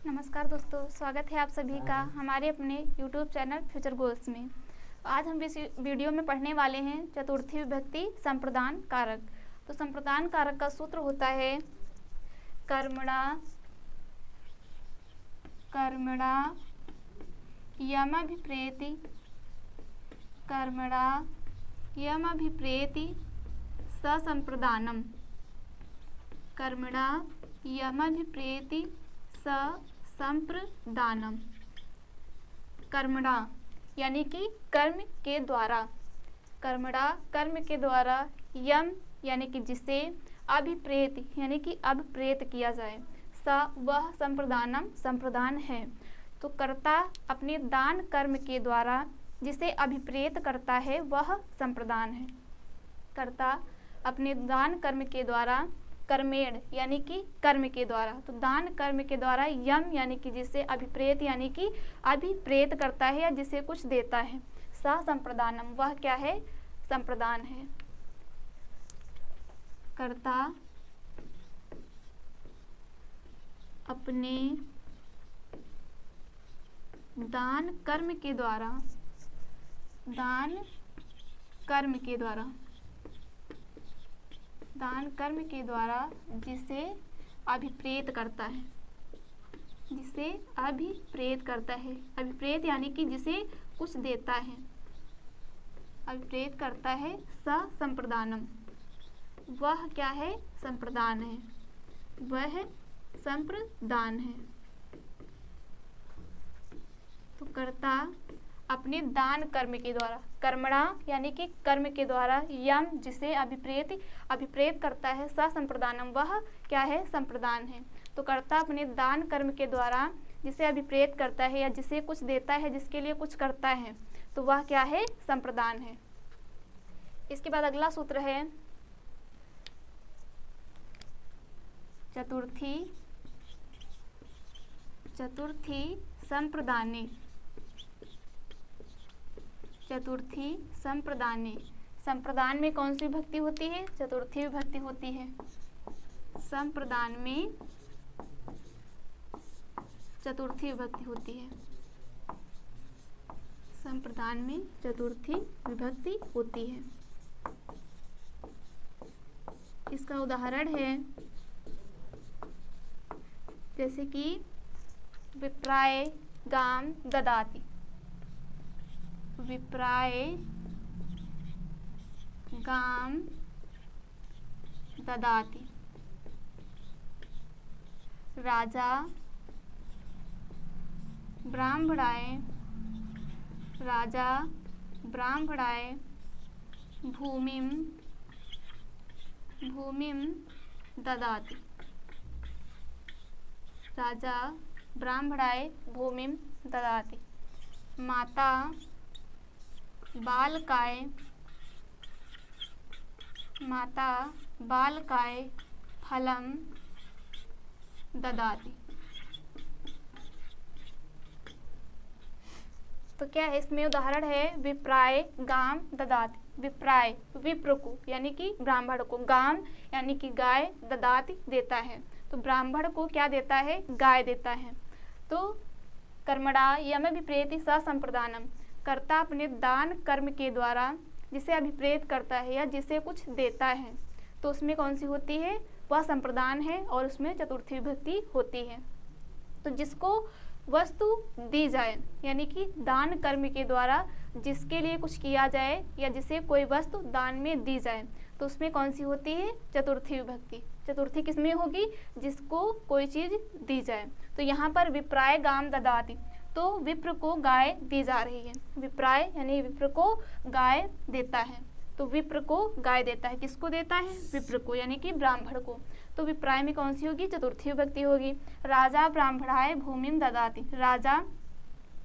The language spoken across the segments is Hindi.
नमस्कार दोस्तों, स्वागत है आप सभी का हमारे अपने YouTube चैनल फ्यूचर गोल्स में। आज हम इस वीडियो में पढ़ने वाले हैं चतुर्थी विभक्ति संप्रदान कारक। तो संप्रदान कारक का सूत्र होता है कर्मणा कर्मणा यमभिप्रेति कर्मणा यमभिप्रेति ससंप्रदानम कर्मणा यमभिप्रेति संप्रदानम। कर्मणा यानी कि कर्म के द्वारा, कर्मणा कर्म के द्वारा, यम यानी कि जिसे, अभिप्रेत यानी कि अब प्रेत किया जाए, स वह संप्रदानम संप्रदान है। तो कर्ता अपने दान कर्म के द्वारा जिसे अभिप्रेत करता है वह संप्रदान है। कर्ता अपने दान कर्म के द्वारा, कर्मेण यानी कि कर्म के द्वारा, तो दान कर्म के द्वारा, यम यानी कि जिसे, अभिप्रेत यानी कि अभिप्रेत करता है या जिसे कुछ देता है, सा संप्रदानम वह क्या है, संप्रदान है। कर्ता अपने दान कर्म के द्वारा, दान कर्म के द्वारा, दान कर्म के द्वारा जिसे अभिप्रेत करता है, जिसे अभिप्रेत करता है, अभिप्रेत यानी कि जिसे कुछ देता है, अभिप्रेत करता है, स संप्रदानम वह क्या है, संप्रदान है, वह संप्रदान है। तो कर्ता अपने दान कर्म के द्वारा, कर्मणा यानी कि कर्म के द्वारा, यम जिसे अभिप्रेत करता है, स संप्रदानम वह क्या है, संप्रदान है। तो कर्ता अपने दान कर्म के द्वारा जिसे अभिप्रेत करता है या जिसे कुछ देता है, जिसके लिए कुछ करता है, तो वह क्या है, संप्रदान है। इसके बाद अगला सूत्र है चतुर्थी संप्रदाने, चतुर्थी संप्रदाने। संप्रदान में कौन सी विभक्ति होती है, चतुर्थी विभक्ति होती है। संप्रदान में चतुर्थी विभक्ति होती है, संप्रदान में चतुर्थी विभक्ति होती है। इसका उदाहरण है जैसे कि विप्राय गाम ददाति, विप्राय गाम ददाति। राजा ब्राह्मणाय, राजा ब्राह्मणाय भूमिम ददाति, राजा ब्राह्मणाय भूमिम ददाति। माता बालकाय, माता बालकाय फलम ददाति। तो क्या है, इसमें उदाहरण है विप्राय गाम ददाति। विप्राय विप्र को यानी कि ब्राह्मण को, गाम यानी कि गाय, ददाति देता है, तो ब्राह्मण को क्या देता है, गाय देता है। तो कर्मणा यमभिप्रेति स संप्रदानम, कर्ता अपने दान कर्म के द्वारा जिसे अभिप्रेत करता है या जिसे कुछ देता है, तो उसमें कौन सी होती है, वह संप्रदान है और उसमें चतुर्थी विभक्ति होती है। तो जिसको वस्तु दी जाए यानी कि दान कर्म के द्वारा जिसके लिए कुछ किया जाए या जिसे कोई वस्तु दान में दी जाए, तो उसमें कौन सी होती है, चतुर्थी विभक्ति। चतुर्थी किसमें होगी, जिसको कोई चीज़ दी जाए। तो यहाँ पर विप्राय गाम ददाति, तो विप्र को गाय दी जा रही है। विप्राय यानी विप्र को गाय देता है, तो विप्र को गाय देता है, किसको देता है, विप्र को यानी कि ब्राह्मण को। तो विप्राय में कौन सी होगी, चतुर्थी विभक्ति होगी। राजा ब्राह्मणाय भूमिम ददाति, राजा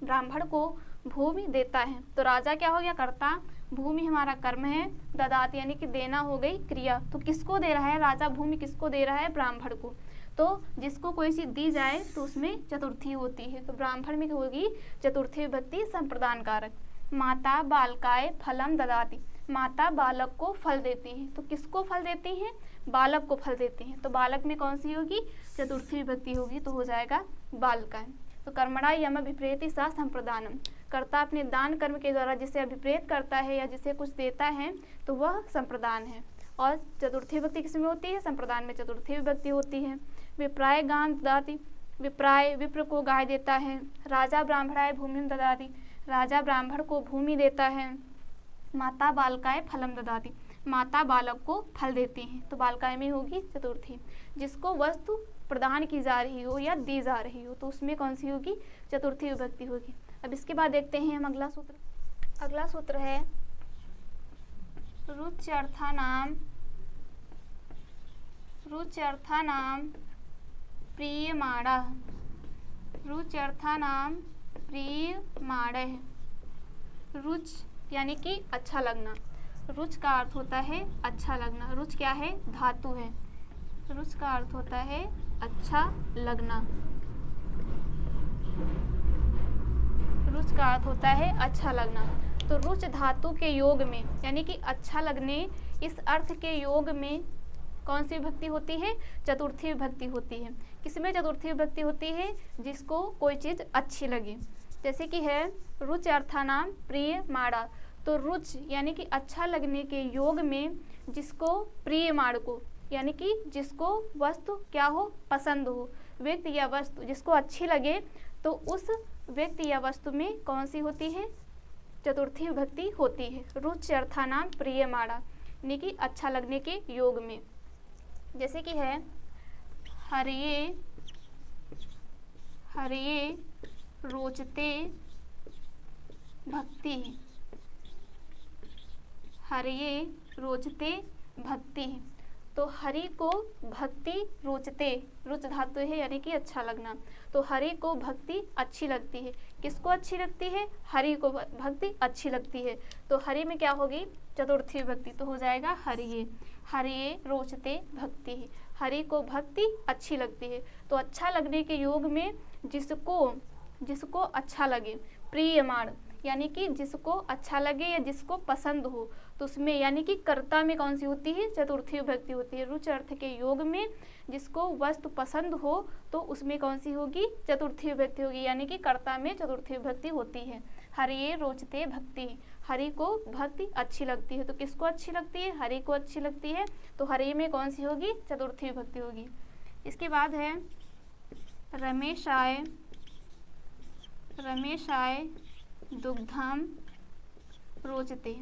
ब्राह्मण को भूमि देता है, तो राजा क्या हो गया, कर्ता, भूमि हमारा कर्म है, ददाति यानी कि देना हो गई क्रिया। तो किसको दे रहा है, राजा भूमि किसको दे रहा है, ब्राह्मण को। तो जिसको कोई चीज़ दी जाए तो उसमें चतुर्थी होती है, तो ब्राह्मण में होगी चतुर्थी विभक्ति संप्रदान कारक। माता बालकाय फलम ददाति, माता बालक को फल देती है। तो किसको फल देती हैं? बालक को फल देती हैं। तो बालक में कौन सी होगी? चतुर्थी विभक्ति होगी, तो हो जाएगा बालकाय। तो कर्मणा यम अभिप्रेति सा संप्रदानम, कर्ता अपने दान कर्म के द्वारा जिसे अभिप्रेत करता है या जिसे कुछ देता है तो वह संप्रदान है। और चतुर्थी विभक्ति किसमें होती है? संप्रदान में चतुर्थी विभक्ति होती है। विप्राय गान ददाति, विप्राय विप्र को गाय देता है। राजा ब्राह्मणाय भूमिम ददाति, राजा ब्राह्मण को भूमि देता है। माता बालकाय फलम ददाति, माता बालक को फल देती हैं। तो बालकाय में होगी चतुर्थी। जिसको वस्तु प्रदान की जा रही हो या दी जा रही हो तो उसमें कौन सी होगी? चतुर्थी विभक्ति होगी। अब इसके बाद देखते हैं हम अगला सूत्र। अगला सूत्र है रुच्यर्थानाम, रुच्यर्थानाम प्रियमाणः, रुच्यर्थानाम प्रियमाणः। रुच यानी कि अच्छा लगना। रुच का अर्थ होता है अच्छा लगना। रुच क्या है? धातु है। रुच का अर्थ होता है अच्छा लगना। रुच का अर्थ होता है अच्छा लगना। तो रुच धातु के योग में यानी कि अच्छा लगने, इस अर्थ के योग में कौन सी विभक्ति होती है? चतुर्थी विभक्ति होती है। किसमें चतुर्थी विभक्ति होती है? जिसको कोई चीज़ अच्छी लगे। जैसे कि है रुच अर्थानाम प्रिय माड़ा। तो रुच यानी कि अच्छा लगने के योग में जिसको प्रिय माड़ को यानी कि जिसको वस्तु क्या हो? पसंद हो। व्यक्ति या वस्तु जिसको अच्छी लगे तो उस व्यक्ति या वस्तु में कौन सी होती है? चतुर्थी विभक्ति होती है। रुच अर्थानाम प्रिय माड़ा यानी कि अच्छा लगने के योग में। जैसे कि है हरिये, हरिये रोचते भक्ति, हरिये रोचते भक्ति। तो हरि को भक्ति रोचते, रुच धातु है यानी कि अच्छा लगना। तो हरि को भक्ति अच्छी लगती है। किसको अच्छी लगती है? हरि को भक्ति अच्छी लगती है। तो हरि में क्या होगी? चतुर्थी विभक्ति, तो हो जाएगा हरिये। हरिये रोचते भक्ति, हरि को भक्ति अच्छी लगती है। तो अच्छा लगने के योग में जिसको अच्छा लगे, प्रियमाण यानी कि जिसको अच्छा लगे या जिसको पसंद हो, तो उसमें यानी कि कर्ता में कौन सी होती है? चतुर्थी विभक्ति होती है। रुच अर्थ के योग में जिसको वस्तु पसंद हो तो उसमें कौन सी होगी? चतुर्थी विभक्ति होगी, यानी कि कर्ता में चतुर्थी विभक्ति होती है। हरिये रोचते भक्ति, हरि को भक्ति अच्छी लगती है। तो किसको अच्छी लगती है? हरि को अच्छी लगती है। तो हरि में कौन सी होगी? चतुर्थी विभक्ति होगी। इसके बाद है रमेशाय, रमेशाय दुग्धम रोचते,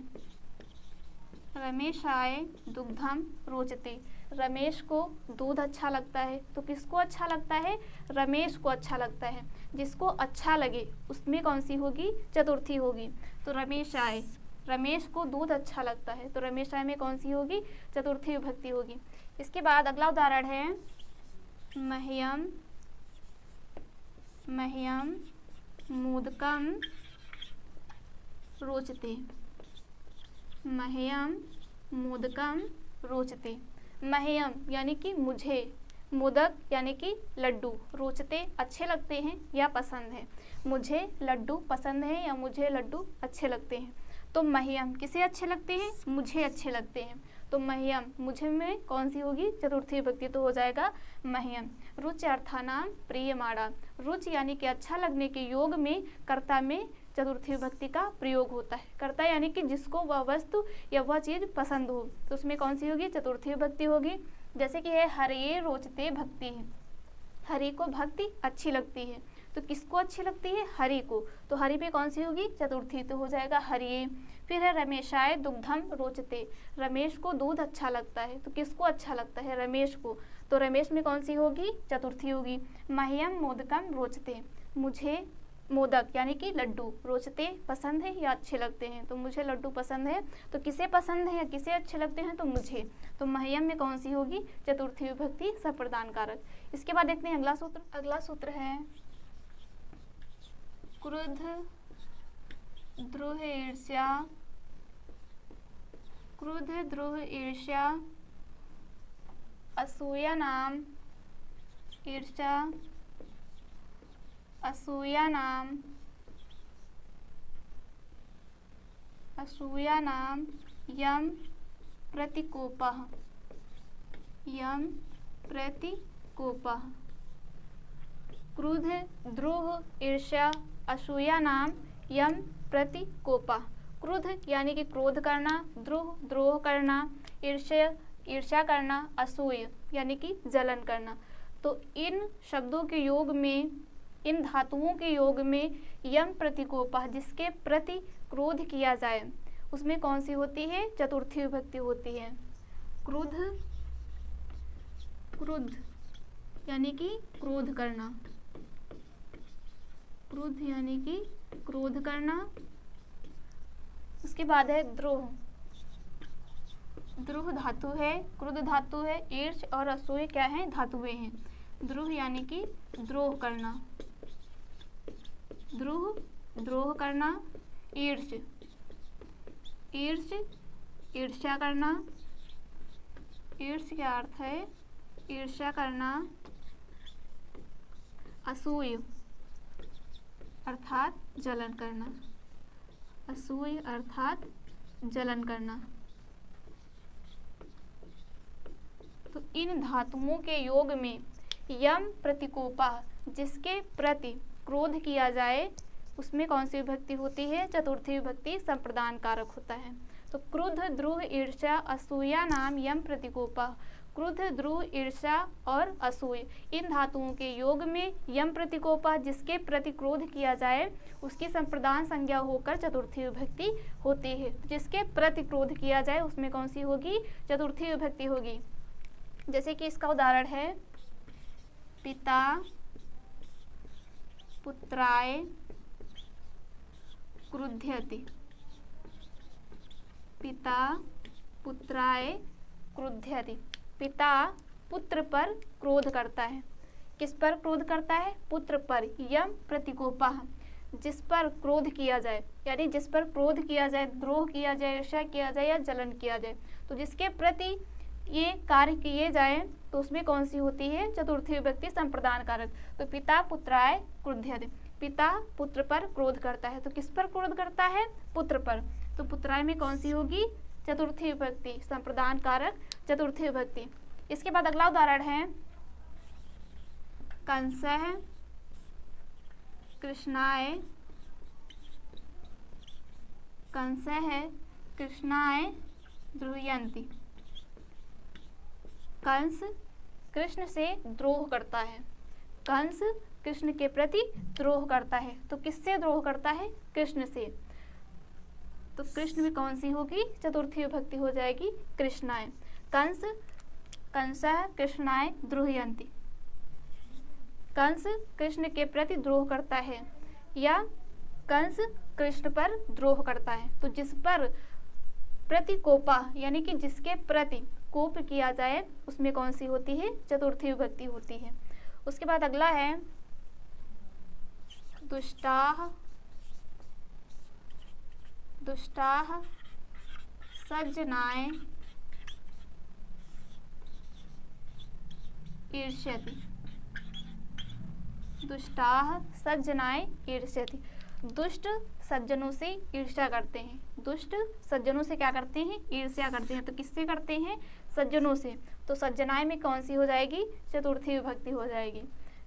रमेशाय दुग्धम रोचते। रमेश को दूध अच्छा लगता है। तो किसको अच्छा लगता है? रमेश को अच्छा लगता है। जिसको अच्छा लगे उसमें कौन सी होगी? चतुर्थी होगी। तो रमेशाय, रमेश को दूध अच्छा लगता है। तो रमेशाय में कौन सी होगी? चतुर्थी विभक्ति होगी। इसके बाद अगला उदाहरण है मह्यम, मह्यम मोदकम रोचते, मह्यम मोदकम रोचते। मह्यम यानी कि मुझे, मोदक यानी कि लड्डू, रोचते अच्छे लगते हैं या पसंद है। मुझे लड्डू पसंद है या मुझे लड्डू अच्छे लगते हैं। तो मह्यम किसे अच्छे लगते हैं? मुझे अच्छे लगते हैं। तो मह्यम मुझे में कौन सी होगी? चतुर्थी विभक्ति, तो हो जाएगा मह्यम। रुच अर्थानाम प्रियमाणा, रुच यानी कि अच्छा लगने के योग में कर्ता में चतुर्थी विभक्ति का प्रयोग होता है। कर्ता यानी कि जिसको वह वस्तु या वह चीज़ पसंद हो तो उसमें कौन सी होगी? चतुर्थी विभक्ति होगी। जैसे कि है हरिये रोचते भक्ति, हरि को भक्ति अच्छी लगती है। तो किसको अच्छी लगती है? हरि को। तो हरि पे कौन सी होगी? चतुर्थी, तो हो जाएगा हरिये। फिर है रमेशाय दुग्धम रोचते, रमेश को दूध अच्छा लगता है। तो किसको अच्छा लगता है? रमेश को। तो रमेश में कौन सी होगी? चतुर्थी होगी। मह्यम मोदकम रोचते, मुझे मोदक यानी कि लड्डू रोचते पसंद है या अच्छे लगते हैं। तो मुझे लड्डू पसंद है। तो किसे पसंद है या किसे अच्छे लगते हैं? तो मुझे। तो मह्यम में कौन सी होगी? चतुर्थी विभक्ति सप्रदान कारक। इसके बाद देखते हैं अगला सूत्र। अगला सूत्र है क्रुद्ध द्रोह ईर्ष्या, क्रुद्ध द्रोह ईर्ष्या असूया नाम, ईर्ष्या असूया नाम, असूया नाम यम प्रतिकोपः, यम प्रतिकोपः। क्रोध, द्रोह, ईर्ष्या, असूया नाम यम प्रतिकोपः। क्रोध यानी कि क्रोध करना, द्रोह करना, ईर्ष्या करना, असूय यानी कि जलन करना। तो इन शब्दों के योग में, इन धातुओं के योग में यम प्रतिकोपः जिसके प्रति क्रोध किया जाए उसमें कौन सी होती है? चतुर्थी विभक्ति होती है। क्रोध, क्रोध यानी कि क्रोध करना, क्रोध यानी कि क्रोध करना। उसके बाद है द्रोह, द्रोह धातु है, क्रोध धातु है, ईर्ष और असूय क्या है? धातुएं हैं। द्रोह यानी कि द्रोह करना, द्रोह करना। ईर्ष, ईर्ष्या करना, ईर्ष क्या अर्थ है? ईर्ष्या करना। असूय अर्थात जलन करना, असूय अर्थात जलन करना। तो इन धातुओं के योग में यम प्रतिकोपः जिसके प्रति क्रोध किया जाए उसमें कौन सी विभक्ति होती है? चतुर्थी विभक्ति संप्रदान कारक होता है। तो क्रोध, द्रोह, ईर्ष्या, असूया नाम यम प्रतिकोपः। क्रोध, द्रोह, ईर्ष्या और असूय इन धातुओं के योग में यम प्रतिकोपः जिसके प्रति क्रोध किया जाए उसकी संप्रदान संज्ञा होकर चतुर्थी विभक्ति होती है। जिसके प्रति क्रोध किया जाए उसमें कौन सी होगी? चतुर्थी विभक्ति होगी। जैसे कि इसका उदाहरण है पिता पुत्राय क्रुध्यति, पिता पुत्राय क्रुध्यति। पिता पुत्र पर क्रोध करता है। किस पर क्रोध करता है? पुत्र पर। यम प्रतिकोपः जिस पर क्रोध किया जाए, यानी जिस पर क्रोध किया जाए, द्रोह किया जाए, ईर्ष्या किया जाए या जलन किया जाए, तो जिसके प्रति ये कार्य किए जाए तो उसमें कौन सी होती है? चतुर्थी विभक्ति संप्रदान कारक। तो पिता पुत्राय क्रुध्यति, पिता पुत्र पर क्रोध करता है। तो किस पर क्रोध करता है? पुत्र पर। तो पुत्राय में कौन सी होगी? चतुर्थी विभक्ति संप्रदान कारक, चतुर्थी विभक्ति। इसके बाद अगला उदाहरण है कंसः कृष्णाय, कंसः कृष्णाय द्रुह्यन्ति। कंस कृष्ण से द्रोह करता है, कंस कृष्ण के प्रति द्रोह करता है। तो किससे द्रोह करता है? कृष्ण से। तो कृष्ण में कौन सी होगी? चतुर्थी विभक्ति हो जाएगी कृष्णाय। कंसः कृष्णाय द्रुह्यन्ति। कंस कृष्ण के प्रति द्रोह करता है या कंस कृष्ण पर द्रोह करता है। तो जिस पर प्रतिकोपः यानी कि जिसके प्रति कोप किया जाए उसमें कौन सी होती है? चतुर्थी विभक्ति होती है। उसके बाद अगला है दुष्टाः, दुष्टाः सज्जनाय ईर्ष्यति, दुष्टाः सज्जनाय ईर्ष्यति। दुष्ट सज्जनों से ईर्ष्या करते हैं, दुष्ट सज्जनों से क्या करते हैं? ईर्ष्या करते हैं। तो किससे करते हैं? सज्जनों से। तो सज्जनाय में कौन सी हो जाएगी? चतुर्थी विभक्ति हो जाएगी।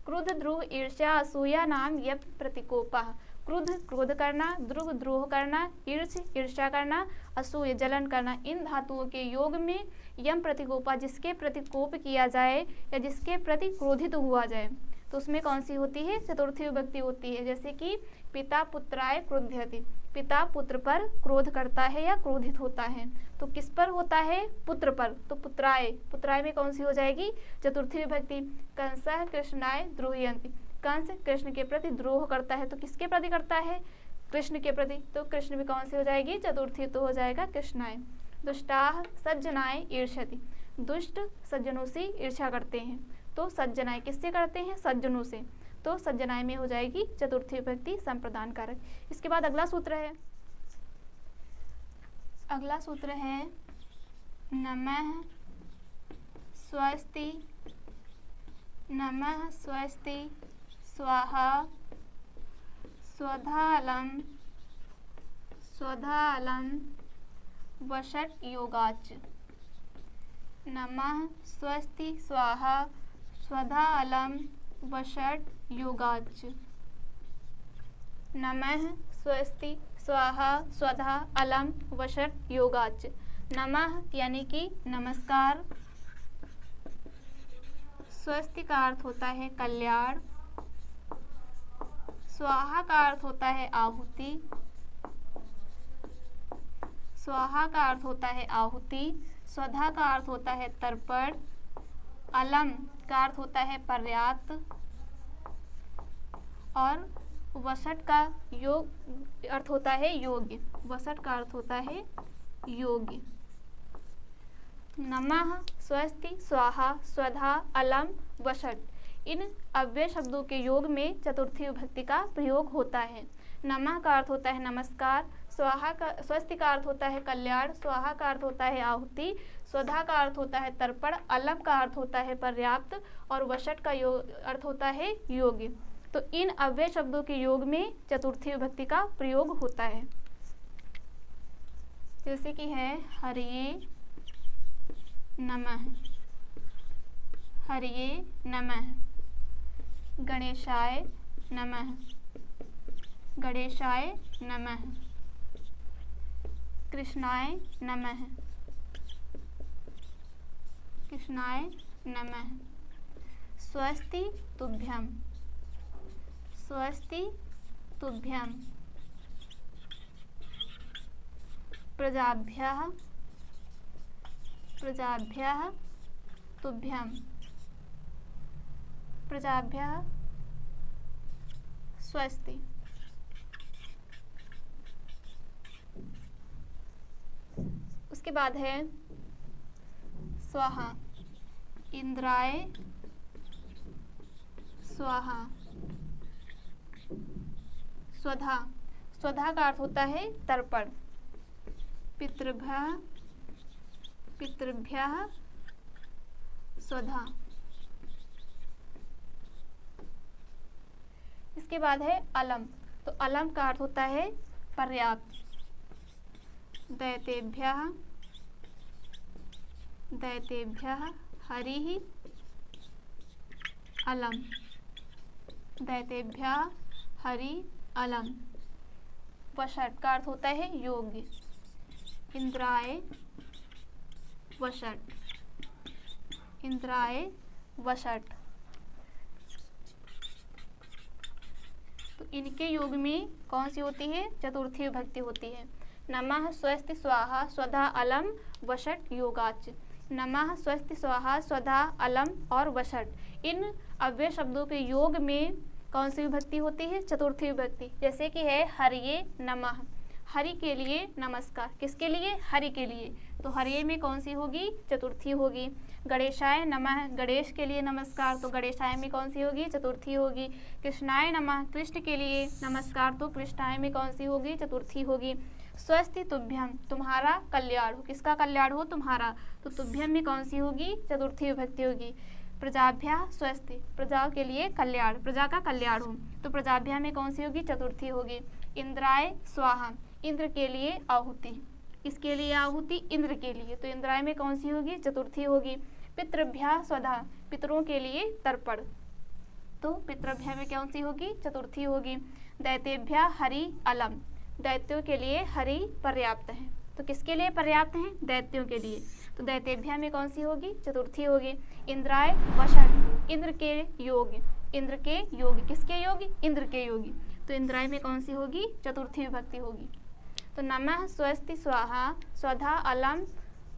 क्रोध, द्रोह, ईर्ष्या, असूया नाम यम प्रतिकोपः। क्रोध क्रोध करना, द्रोह द्रोह करना, ईर्ष्या करना, असूय जलन करना। इन धातुओं के योग में यम प्रतिकोपः जिसके प्रति कोप किया जाए या जिसके प्रति क्रोधित हुआ जाए तो उसमें कौन सी होती है? चतुर्थी विभक्ति होती है। जैसे कि पिता पुत्राय क्रुध्यति, पिता पुत्र पर क्रोध करता है या क्रोधित होता है। तो किस पर होता है? पुत्र पर। तो पुत्राय, पुत्राय में कौन सी हो जाएगी? चतुर्थी विभक्ति। कंसः कृष्णाय द्रुह्यन्ति, कंस कृष्ण के प्रति द्रोह करता है। तो किसके प्रति करता है? कृष्ण के प्रति। तो कृष्ण में कौन सी हो जाएगी? चतुर्थी। तो हो जाएगा कृष्णाय। दुष्टाः सज्जनाय ईर्ष्यति, दुष्ट सज्जनों से ईर्ष्या करते हैं। तो सज्जनाय किससे करते हैं? सज्जनों से। तो सज्जनाय में हो जाएगी चतुर्थी विभक्ति संप्रदान कारक। इसके बाद अगला सूत्र है, अगला सूत्र है नमः स्वस्ति, नमः स्वस्ति स्वाहा स्वधालम, स्वधालम वषट् योगाच्। नमः स्वस्ति स्वाहा स्वधा अलम वषट् योगाच्। नमः स्वस्ति स्वाहा स्वधा अलम वषट् योगाच्। नमः यानी कि नमस्कार, स्वस्ति का अर्थ होता है कल्याण, स्वाहा का अर्थ होता है आहुति, स्वाहा का अर्थ होता है आहुति, स्वधा का अर्थ होता है तर्पण, अलम का अर्थ होता है पर्याप्त और वषट् का योग अर्थ होता है योग्य। वषट् का अर्थ होता है योग्य। नमः स्वस्ति स्वाहा स्वधा अलम वषट् इन अव्यय शब्दों के योग में चतुर्थी विभक्ति का प्रयोग होता है। नमः का अर्थ होता है नमस्कार, स्वस्ति का अर्थ होता है कल्याण, स्वाहा का अर्थ होता है आहुति, स्वधा का अर्थ होता है तर्पण, अलम का अर्थ होता है पर्याप्त और वषट् का अर्थ होता है योग्य। तो इन अव्यय शब्दों के योग में चतुर्थी विभक्ति का प्रयोग होता है। जैसे कि है हरिये नमः, हरिये नमः, गणेशाय नमः, गणेशाय नमः, कृष्णाय नमः, कृष्णाय नमः, स्वस्ति तुभ्यं, स्वस्ति तुभ्यं, प्रजाभ्यः, प्रजाभ्यः तुभ्यं, प्रजाभ्यः स्वस्ति। उसके बाद है स्वाहा, इंद्राय स्वाहा, स्वधा, स्वधा का अर्थ होता है तर्पण, पितृभ्यः, पितृभ्यः स्वधा। इसके बाद है अलम, तो अलम का अर्थ होता है पर्याप्त, दैतेभ्यः, दैतेभ्यः हरिः अलम, दैतेभ्यः हरि अलम। वषट् का अर्थ होता है योग्य, इंद्राय वषट्, इंद्राय वषट्। तो इनके योग में कौन सी होती है? चतुर्थी विभक्ति होती है। नमः स्वस्ति स्वाहा स्वधा अलम वषट् योगाच्। नमः स्वस्ति स्वाहा स्वधा अलम और वषट् इन अव्यय शब्दों के योग में कौन सी विभक्ति होती है? चतुर्थी विभक्ति। जैसे कि है हरिये नमः, हरि के लिए नमस्कार, किसके लिए? हरि के लिए, तो हरिये में कौन सी होगी? चतुर्थी होगी। गणेशाय नमः, गणेश के लिए नमस्कार, तो गणेशाय में कौन सी होगी? चतुर्थी होगी। कृष्णाय नमः, कृष्ण के लिए नमस्कार, तो कृष्णाय में कौन सी होगी? चतुर्थी होगी। स्वस्ति तुभ्यम, तुम्हारा कल्याण हो, किसका कल्याण हो? तुम्हारा, तो तुभ्यम में कौन सी होगी? चतुर्थी विभक्ति होगी। प्रजाभ्यः स्वस्ति, प्रजा के लिए कल्याण, प्रजा का कल्याण हो, तो प्रजाभ्या में कौन सी होगी? चतुर्थी होगी। इंद्राय स्वाहा, इंद्र के लिए आहुति, किसके लिए आहुति? इंद्र के लिए, तो इंद्राय में कौन सी होगी? चतुर्थी होगी। पितृभ्यः स्वधा, पितरों के लिए तर्पण, तो पितृभ्या में कौन सी होगी? चतुर्थी होगी। दैतेभ्यः हरि अलम, दैत्यों के लिए हरि पर्याप्त है, तो किसके लिए पर्याप्त है? दैत्यों के लिए, तो दैतेभ्या में कौन सी होगी? चतुर्थी होगी। इंद्राय वषट्, इंद्र के योग्य, इंद्र के योग्य, किसके योग्य? इंद्र के योग्य, तो इंद्राय में कौन सी होगी? चतुर्थी विभक्ति होगी। तो नमः स्वस्ति स्वाहा स्वधा अलम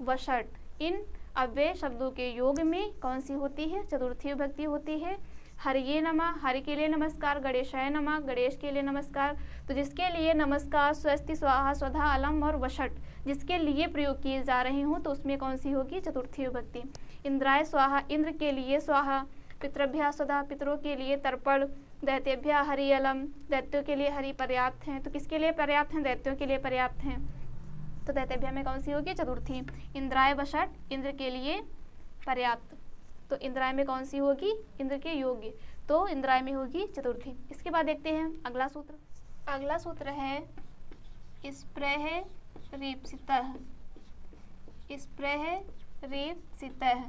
वषट् इन अव्यय शब्दों के योग में कौन सी होती है? चतुर्थी विभक्ति होती है। हरिये नमः, हरि के लिए नमस्कार। गणेशाय नमः, गणेश के लिए नमस्कार, तो जिसके लिए नमस्कार स्वस्ति स्वाहा स्वधा अलम और वषट् जिसके लिए प्रयोग किए जा रहे हों, तो उसमें कौन सी होगी? चतुर्थी विभक्ति। इंद्राय स्वाहा, इंद्र के लिए स्वाहा। पितृभ्यः स्वधा, पितरों के लिए तर्पण। दैतेभ्यः हरि अलम, दैत्यों के लिए हरि पर्याप्त हैं, तो किसके लिए पर्याप्त हैं? दैत्यों के लिए पर्याप्त हैं, तो दैतेभ्यः में कौन सी होगी? चतुर्थी। इंद्राय वषट्, इंद्र के लिए पर्याप्त, तो इंद्राय में कौन सी होगी? इंद्र के योग्य, तो इंद्राय में होगी चतुर्थी। इसके बाद देखते हैं अगला सूत्र। अगला सूत्र है स्प्रह रीप्सितः, स्प्रह रेपसितः।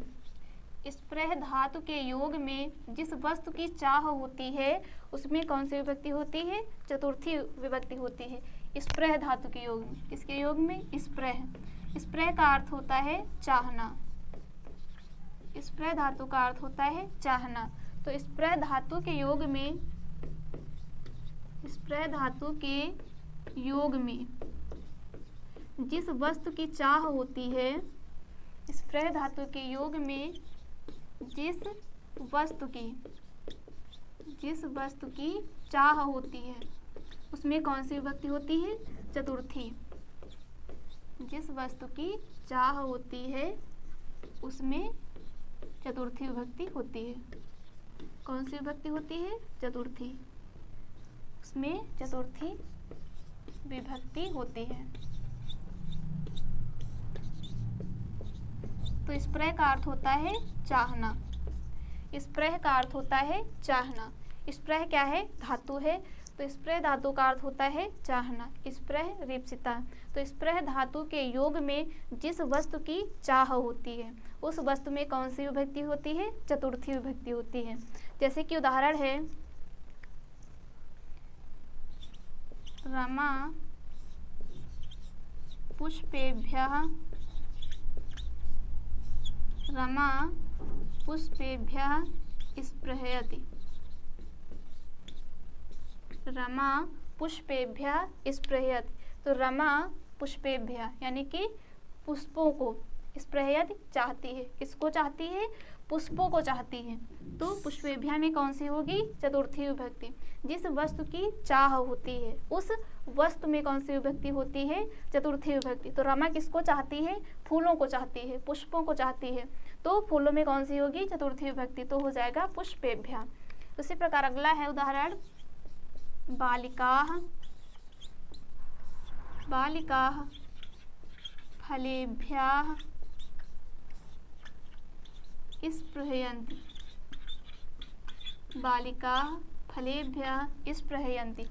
स्प्रह धातु के योग में जिस वस्तु की चाह होती है उसमें कौन सी विभक्ति होती है? चतुर्थी विभक्ति होती है। स्प्रह धातु के योग में, किसके योग में? स्प्रह। स्प्रह का अर्थ होता है चाहना। स्प्रह धातु का अर्थ होता है चाहना। तो स्प्रह धातु के योग में, स्प्रह धातु के योग में जिस वस्तु की चाह होती है, स्प्रह धातु के योग में जिस वस्तु की चाह होती है उसमें कौन सी विभक्ति होती है? चतुर्थी। जिस वस्तु की चाह होती है उसमें चतुर्थी विभक्ति होती है। कौन सी विभक्ति होती है? चतुर्थी। उसमें चतुर्थी विभक्ति होती है। तो स्प्रह का अर्थ होता है चाहना। स्प्रह का अर्थ होता है चाहना। स्प्रह क्या है? धातु है। तो स्प्रह धातु का अर्थ होता है चाहना। स्प्रह रेपसिता। तो स्प्रह धातु के योग में जिस वस्तु की चाह होती है उस वस्तु में कौन सी विभक्ति होती है? चतुर्थी विभक्ति होती है। जैसे कि उदाहरण है, रमा पुष्पेभ्यः, रमा पुष्पेभ्यः स्पृहयति। रमा पुष्पेभ्यः स्पृहयति। तो रमा पुष्पेभ्यः यानी कि पुष्पों को, स्पृहयति चाहती है। किसको चाहती है? पुष्पों को चाहती है। तो पुष्पेभ्यः में कौन सी होगी? चतुर्थी विभक्ति। जिस वस्तु की चाह होती है उस वस्तु में कौन सी विभक्ति होती है? चतुर्थी विभक्ति। तो रमा किसको चाहती है? फूलों को चाहती है, पुष्पों को चाहती है। तो फूलों में कौन सी होगी? चतुर्थी विभक्ति। तो हो जाएगा पुष्पेभ्यः। उसी प्रकार अगला है उदाहरण, बालिकाः, बालिकाः फलेभ्यः स्पृहयन्ति। बालिकाः फलेभ्यः स्पृहयन्ति।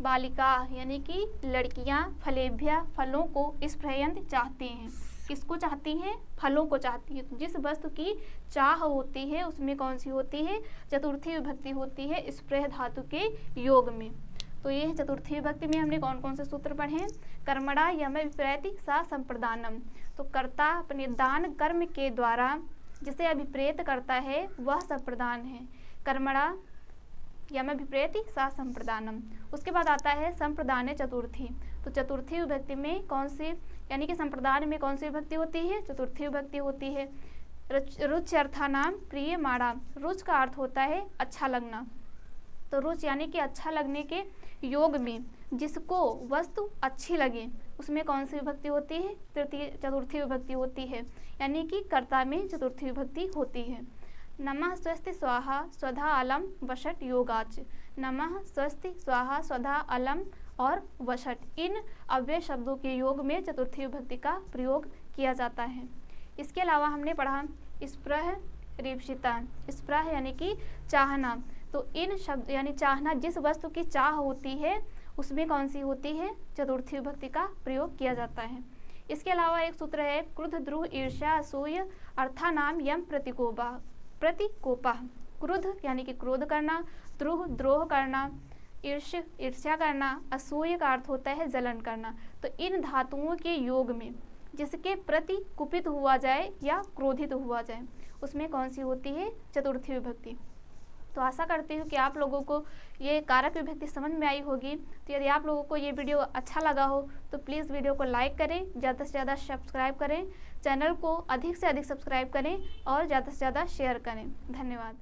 बालिका यानी कि लड़कियां, फलेभ्यः फलों को, स्पृहयन्ति चाहती हैं। किसको चाहती हैं? फलों को चाहती है। जिस वस्तु की चाह होती है उसमें कौन सी होती है? चतुर्थी विभक्ति होती है स्प्रह धातु के योग में। तो ये चतुर्थी विभक्ति में हमने कौन कौन से सूत्र पढ़े? कर्मणा यम विप्रेति सा संप्रदानम। तो कर्ता अपने दान कर्म के द्वारा जिसे अभिप्रेत करता है वह संप्रदान है। कर्मणा यम विप्रेति सा संप्रदानम। उसके बाद आता है संप्रदान चतुर्थी। तो चतुर्थी विभक्ति में कौन सी, यानी कि संप्रदान में कौन सी विभक्ति होती है? चतुर्थी विभक्ति होती है। रुच्यर्थानाम प्रियमाणा। रुच का अर्थ होता है अच्छा लगना। तो रुच यानी कि अच्छा लगने के योग में जिसको वस्तु अच्छी लगे उसमें कौन सी विभक्ति होती है? चतुर्थी विभक्ति होती है। यानी कि कर्ता में चतुर्थी विभक्ति होती है। नमः स्वस्ति स्वाहा स्वधा अलम वषट योगाच। नमः स्वस्ति स्वाहा स्वधा अलम और वषट, इन अव्यय शब्दों के योग में चतुर्थी विभक्ति का प्रयोग किया जाता है। इसके अलावा हमने पढ़ा स्प्रह रेपसिता। स्प्रह यानी कि चाहना। तो इन शब्द यानी चाहना, जिस वस्तु की चाह होती है उसमें कौन सी होती है? चतुर्थी विभक्ति का प्रयोग किया जाता है। इसके अलावा एक सूत्र है, क्रुद्ध द्रोह ईर्ष्या असूय अर्थानाम यम प्रतिकोपा। प्रतिकोपा, क्रुद्ध यानी कि क्रोध करना, द्रोह द्रोह करना, ईर्ष्या करना, असूय का अर्थ होता है जलन करना। तो इन धातुओं के योग में जिसके प्रति कुपित हुआ जाए या क्रोधित हुआ जाए उसमें कौन सी होती है? चतुर्थी विभक्ति। तो आशा करती हूँ कि आप लोगों को ये कारक विभक्ति समझ में आई होगी। तो यदि आप लोगों को ये वीडियो अच्छा लगा हो तो प्लीज़ वीडियो को लाइक करें, ज़्यादा से ज़्यादा सब्सक्राइब करें, चैनल को अधिक से अधिक सब्सक्राइब करें और ज़्यादा से ज़्यादा शेयर करें। धन्यवाद।